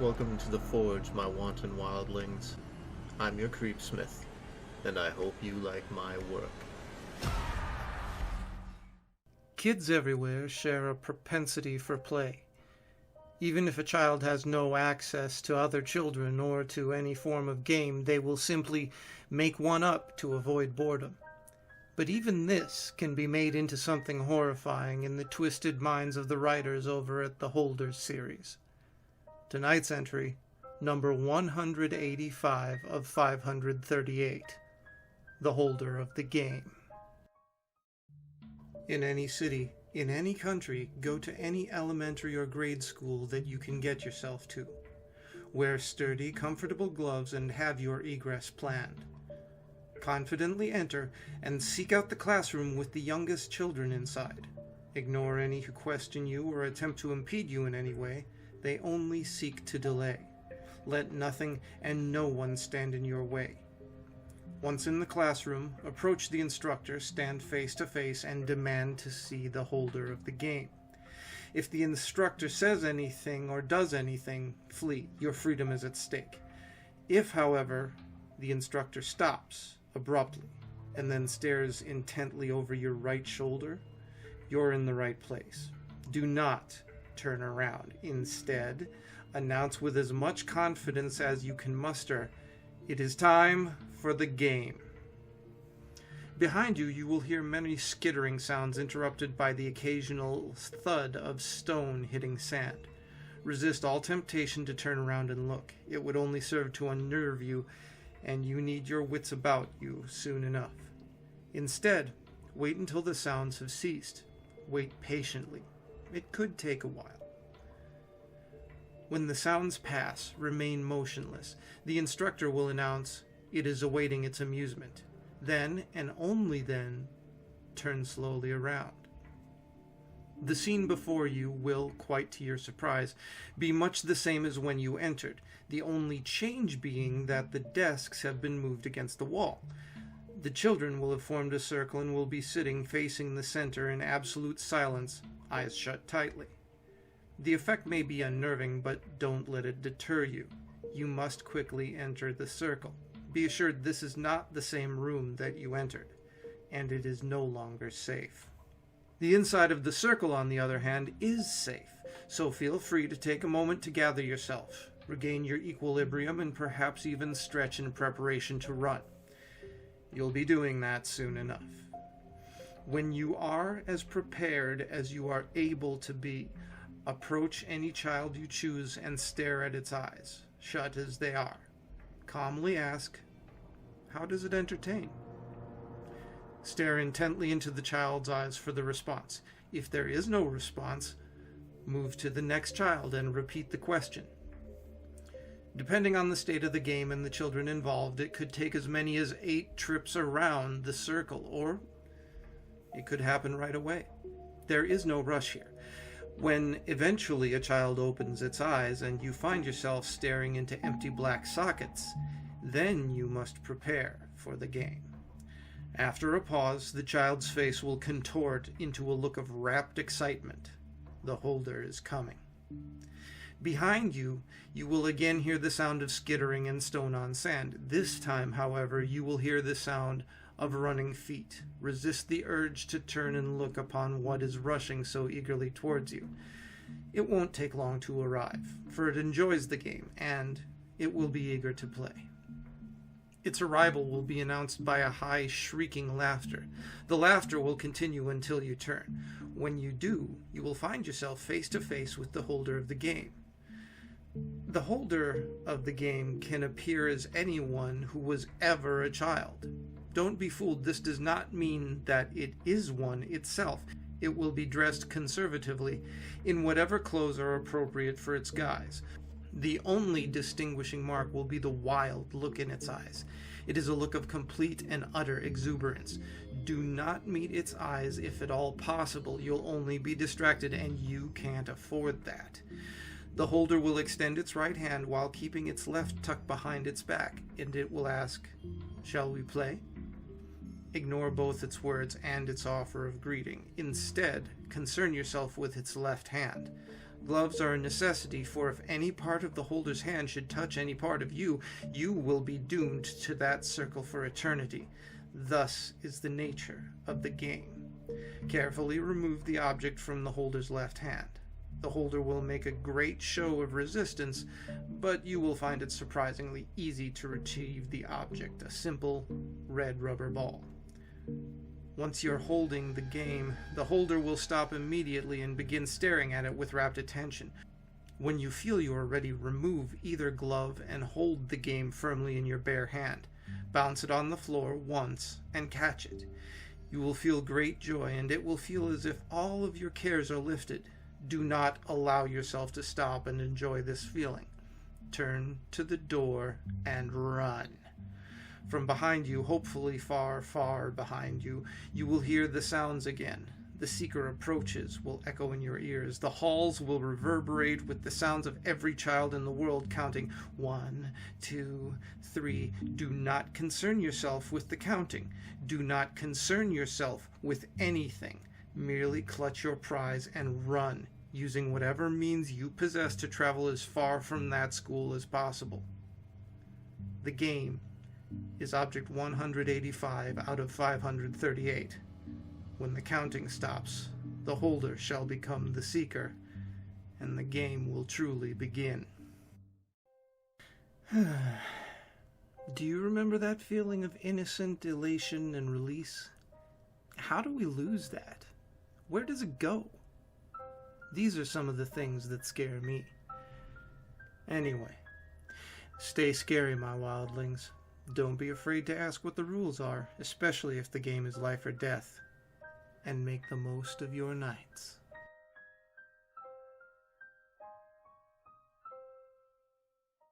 Welcome to the Forge, my wanton wildlings. I'm your creepsmith, and I hope you like my work. Kids everywhere share a propensity for play. Even if a child has no access to other children or to any form of game, they will simply make one up to avoid boredom. But even this can be made into something horrifying in the twisted minds of the writers over at the Holders series. Tonight's entry, number 185 of 538, The Holder of the Game. In any city, in any country, go to any elementary or grade school that you can get yourself to. Wear sturdy, comfortable gloves and have your egress planned. Confidently enter and seek out the classroom with the youngest children inside. Ignore any who question you or attempt to impede you in any way. They only seek to delay. Let nothing and no one stand in your way. Once in the classroom, approach the instructor, stand face to face, and demand to see the holder of the game. If the instructor says anything or does anything, flee. Your freedom is at stake. If, however, the instructor stops abruptly and then stares intently over your right shoulder, you're in the right place. Do not turn around. Instead, announce with as much confidence as you can muster, "It is time for the game." Behind you, you will hear many skittering sounds interrupted by the occasional thud of stone hitting sand. Resist all temptation to turn around and look. It would only serve to unnerve you, and you need your wits about you soon enough. Instead, wait until the sounds have ceased. Wait patiently. It could take a while. When the sounds pass, remain motionless. The instructor will announce it is awaiting its amusement. Then, and only then, turn slowly around. The scene before you will, quite to your surprise, be much the same as when you entered, the only change being that the desks have been moved against the wall. The children will have formed a circle and will be sitting facing the center in absolute silence, eyes shut tightly. The effect may be unnerving, but don't let it deter you. You must quickly enter the circle. Be assured this is not the same room that you entered, and it is no longer safe. The inside of the circle, on the other hand, is safe, so feel free to take a moment to gather yourself, regain your equilibrium, and perhaps even stretch in preparation to run. You'll be doing that soon enough. When you are as prepared as you are able to be, approach any child you choose and stare at its eyes, shut as they are. Calmly ask, "How does it entertain?" Stare intently into the child's eyes for the response. If there is no response, move to the next child and repeat the question. Depending on the state of the game and the children involved, it could take as many as 8 trips around the circle, or it could happen right away. There is no rush here. When eventually a child opens its eyes and you find yourself staring into empty black sockets, then you must prepare for the game. After a pause, the child's face will contort into a look of rapt excitement. The holder is coming. Behind you, you will again hear the sound of skittering and stone on sand. This time, however, you will hear the sound of running feet. Resist the urge to turn and look upon what is rushing so eagerly towards you. It won't take long to arrive, for it enjoys the game, and it will be eager to play. Its arrival will be announced by a high, shrieking laughter. The laughter will continue until you turn. When you do, you will find yourself face to face with the holder of the game. The holder of the game can appear as anyone who was ever a child. Don't be fooled, this does not mean that it is one itself. It will be dressed conservatively in whatever clothes are appropriate for its guise. The only distinguishing mark will be the wild look in its eyes. It is a look of complete and utter exuberance. Do not meet its eyes if at all possible. You'll only be distracted, and you can't afford that. The holder will extend its right hand while keeping its left tucked behind its back, and it will ask, "Shall we play?" Ignore both its words and its offer of greeting. Instead, concern yourself with its left hand. Gloves are a necessity, for if any part of the holder's hand should touch any part of you, you will be doomed to that circle for eternity. Thus is the nature of the game. Carefully remove the object from the holder's left hand. The holder will make a great show of resistance, but you will find it surprisingly easy to retrieve the object, a simple red rubber ball. Once you're holding the game, the holder will stop immediately and begin staring at it with rapt attention. When you feel you are ready, remove either glove and hold the game firmly in your bare hand. Bounce it on the floor once and catch it. You will feel great joy, and it will feel as if all of your cares are lifted. Do not allow yourself to stop and enjoy this feeling. Turn to the door and run. From behind you, hopefully far, far behind you, you will hear the sounds again. The seeker approaches will echo in your ears. The halls will reverberate with the sounds of every child in the world, counting 1, 2, 3. Do not concern yourself with the counting. Do not concern yourself with anything. Merely clutch your prize and run, using whatever means you possess to travel as far from that school as possible. The game is object 185 out of 538. When the counting stops, the holder shall become the seeker, and the game will truly begin. Do you remember that feeling of innocent elation and release? How do we lose that? Where does it go? These are some of the things that scare me. Anyway, stay scary, my wildlings. Don't be afraid to ask what the rules are, especially if the game is life or death. And make the most of your nights.